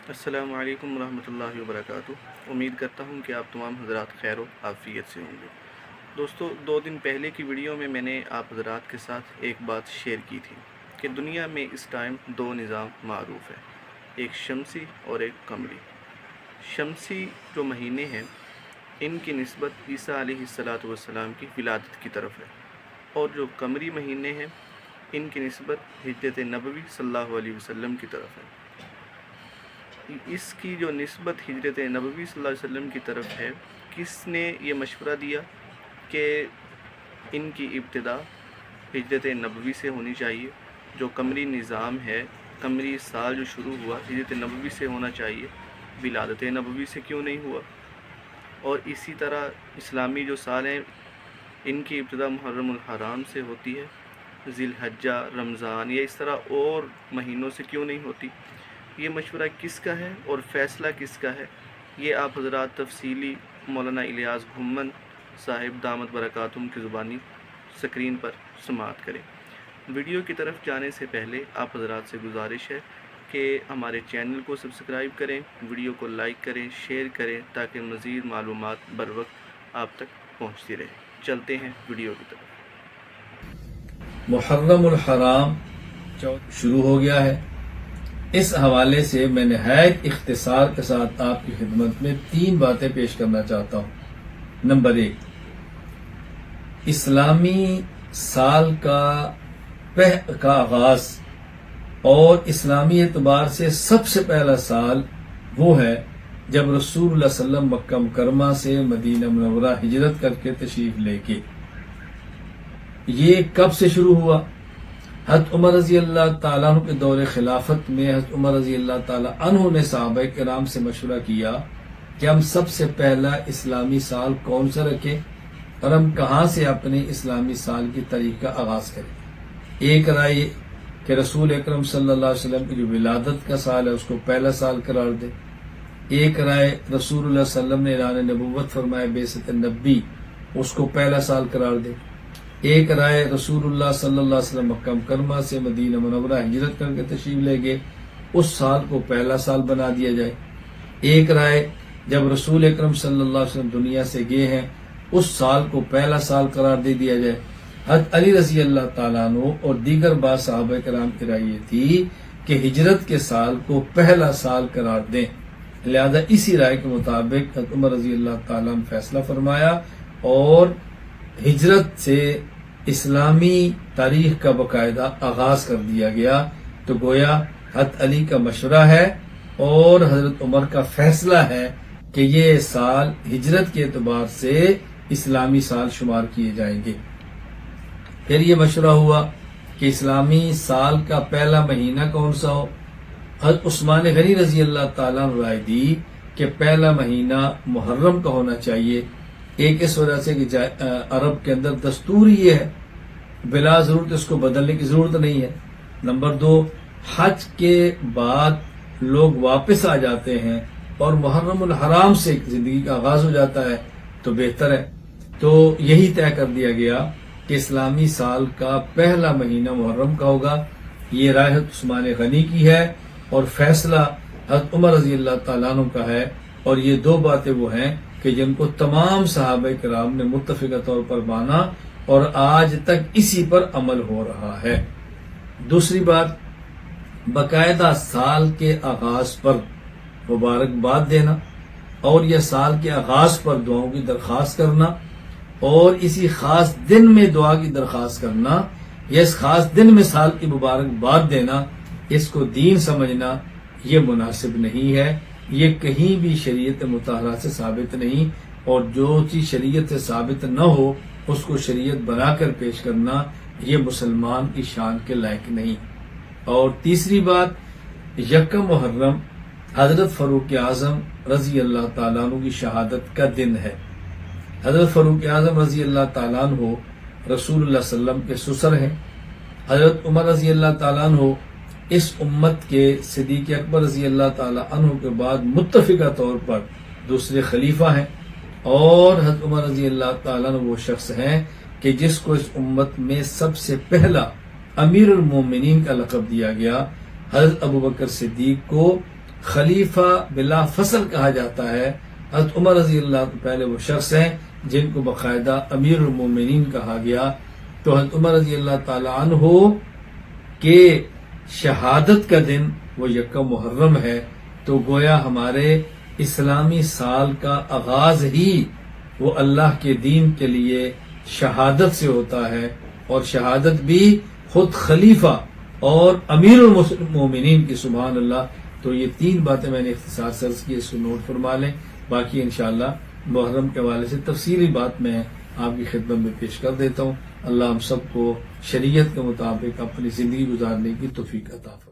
السلام علیکم ورحمۃ اللہ وبرکاتہ۔ امید کرتا ہوں کہ آپ تمام حضرات خیر و عافیت سے ہوں گے۔ دوستو، 2 دن پہلے کی ویڈیو میں نے آپ حضرات کے ساتھ ایک بات شیئر کی تھی کہ دنیا میں اس ٹائم 2 نظام معروف ہے، ایک شمسی اور ایک قمری۔ شمسی جو مہینے ہیں ان کی نسبت عیسیٰ علیہ السلام کی ولادت کی طرف ہے، اور جو قمری مہینے ہیں ان کی نسبت ہجرت نبوی صلی اللہ علیہ وسلم کی طرف ہے۔ اس کی جو نسبت ہجرت نبوی صلی اللہ علیہ وسلم کی طرف ہے، کس نے یہ مشورہ دیا کہ ان کی ابتدا ہجرت نبوی سے ہونی چاہیے؟ جو قمری نظام ہے، قمری سال جو شروع ہوا ہجرت نبوی سے ہونا چاہیے، ولادت نبوی سے کیوں نہیں ہوا؟ اور اسی طرح اسلامی جو سال ہیں ان کی ابتدا محرم الحرام سے ہوتی ہے، ذی الحجہ، رمضان یا اس طرح اور مہینوں سے کیوں نہیں ہوتی؟ یہ مشورہ کس کا ہے اور فیصلہ کس کا ہے؟ یہ آپ حضرات تفصیلی مولانا الیاس گھمن صاحب دامت برکاتہم کی زبانی سکرین پر سماعت کریں۔ ویڈیو کی طرف جانے سے پہلے آپ حضرات سے گزارش ہے کہ ہمارے چینل کو سبسکرائب کریں، ویڈیو کو لائک کریں، شیئر کریں تاکہ مزید معلومات بر وقت آپ تک پہنچتی رہے۔ چلتے ہیں ویڈیو کی طرف۔ محرم الحرام شروع ہو گیا ہے۔ اس حوالے سے میں نہایت اختصار کے ساتھ آپ کی خدمت میں 3 باتیں پیش کرنا چاہتا ہوں۔ نمبر 1، اسلامی سال کا آغاز اور اسلامی اعتبار سے سب سے پہلا سال وہ ہے جب رسول اللہ صلی اللہ علیہ وسلم مکہ مکرمہ سے مدینہ منورہ ہجرت کر کے تشریف لے کے۔ یہ کب سے شروع ہوا؟ حضرت عمر رضی اللہ تعالیٰ عنہ کے دور خلافت میں حضرت عمر رضی اللہ تعالیٰ عنہ نے صحابہ کرام سے مشورہ کیا کہ ہم سب سے پہلا اسلامی سال کون سا رکھیں اور ہم کہاں سے اپنے اسلامی سال کی تاریخ کا آغاز کریں۔ ایک رائے یہ کہ رسول اکرم صلی اللہ علیہ وسلم کی جو ولادت کا سال ہے اس کو پہلا سال قرار دیں۔ ایک رائے رسول اللہ صلی اللہ علیہ وسلم نے اعلان نبوت فرمائے بعثت نبی، اس کو پہلا سال قرار دیں۔ ایک رائے رسول اللہ صلی اللہ علیہ وسلم مکہ مکرمہ سے مدینہ منورہ ہجرت کر کے تشریف لے گئے، اس سال کو پہلا سال بنا دیا جائے۔ ایک رائے جب رسول اکرم صلی اللہ علیہ وسلم دنیا سے گئے ہیں اس سال کو پہلا سال قرار دے دیا جائے۔ حضرت علی رضی اللہ تعالیٰ عنہ اور دیگر بعض صحابہ کرام کی رائے یہ تھی کہ ہجرت کے سال کو پہلا سال قرار دیں، لہذا اسی رائے کے مطابق حضرت عمر رضی اللہ تعالیٰ نے فیصلہ فرمایا اور ہجرت سے اسلامی تاریخ کا باقاعدہ آغاز کر دیا گیا۔ تو گویا حضرت علی کا مشورہ ہے اور حضرت عمر کا فیصلہ ہے کہ یہ سال ہجرت کے اعتبار سے اسلامی سال شمار کیے جائیں گے۔ پھر یہ مشورہ ہوا کہ اسلامی سال کا پہلا مہینہ کون سا ہو۔ حضرت عثمان غنی رضی اللہ تعالیٰ نے رائے دی کہ پہلا مہینہ محرم کا ہونا چاہیے۔ ایک اس وجہ سے کہ عرب کے اندر دستور یہ ہے، بلا ضرورت اس کو بدلنے کی ضرورت نہیں ہے۔ نمبر 2، حج کے بعد لوگ واپس آ جاتے ہیں اور محرم الحرام سے زندگی کا آغاز ہو جاتا ہے تو بہتر ہے۔ تو یہی طے کر دیا گیا کہ اسلامی سال کا پہلا مہینہ محرم کا ہوگا۔ یہ رائے حضرت عثمان غنی کی ہے اور فیصلہ حضرت عمر رضی اللہ تعالیٰ عنہ کا ہے، اور یہ 2 باتیں وہ ہیں کہ جن کو تمام صحابہ کرام نے متفقہ طور پر مانا اور آج تک اسی پر عمل ہو رہا ہے۔ دوسری بات، باقاعدہ سال کے آغاز پر مبارکباد دینا اور یہ سال کے آغاز پر دعاؤں کی درخواست کرنا اور اسی خاص دن میں دعا کی درخواست کرنا یا اس خاص دن میں سال کی مبارکباد دینا، اس کو دین سمجھنا یہ مناسب نہیں ہے۔ یہ کہیں بھی شریعت مطہرہ سے ثابت نہیں، اور جو چیز شریعت سے ثابت نہ ہو اس کو شریعت بنا کر پیش کرنا یہ مسلمان کی شان کے لائق نہیں۔ اور تیسری بات، 1 محرم حضرت فاروق اعظم رضی اللہ تعالیٰ عنہ کی شہادت کا دن ہے۔ حضرت فاروق اعظم رضی اللہ تعالیٰ عنہ رسول اللہ صلی اللہ علیہ وسلم کے سسر ہیں۔ حضرت عمر رضی اللہ تعالیٰ عنہ اس امت کے صدیق اکبر رضی اللہ تعالیٰ عنہ کے بعد متفقہ طور پر دوسرے خلیفہ ہیں، اور حضرت عمر رضی اللہ تعالیٰ عنہ وہ شخص ہیں کہ جس کو اس امت میں سب سے پہلا امیر المومنین کا لقب دیا گیا۔ حضرت ابوبکر صدیق کو خلیفہ بلا فصل کہا جاتا ہے، حضرت عمر رضی اللہ عنہ پہلے وہ شخص ہیں جن کو باقاعدہ امیر المومنین کہا گیا. تو حضرت عمر رضی اللہ تعالی عنہ کے شہادت کا دن وہ یکم محرم ہے. تو گویا ہمارے اسلامی سال کا آغاز ہی وہ اللہ کے دین کے لیے شہادت سے ہوتا ہے، اور شہادت بھی خود خلیفہ اور امیر المومنین کی، سبحان اللہ. تو یہ 3 باتیں میں نے اختصار سے عرض کی، اس کو نوٹ فرما لیں. باقی انشاءاللہ محرم کے حوالے سے تفصیلی بات میں آپ کی خدمت میں پیش کر دیتا ہوں. اللہ ہم سب کو شریعت کے مطابق اپنی زندگی گزارنے کی توفیق عطا فرمائے.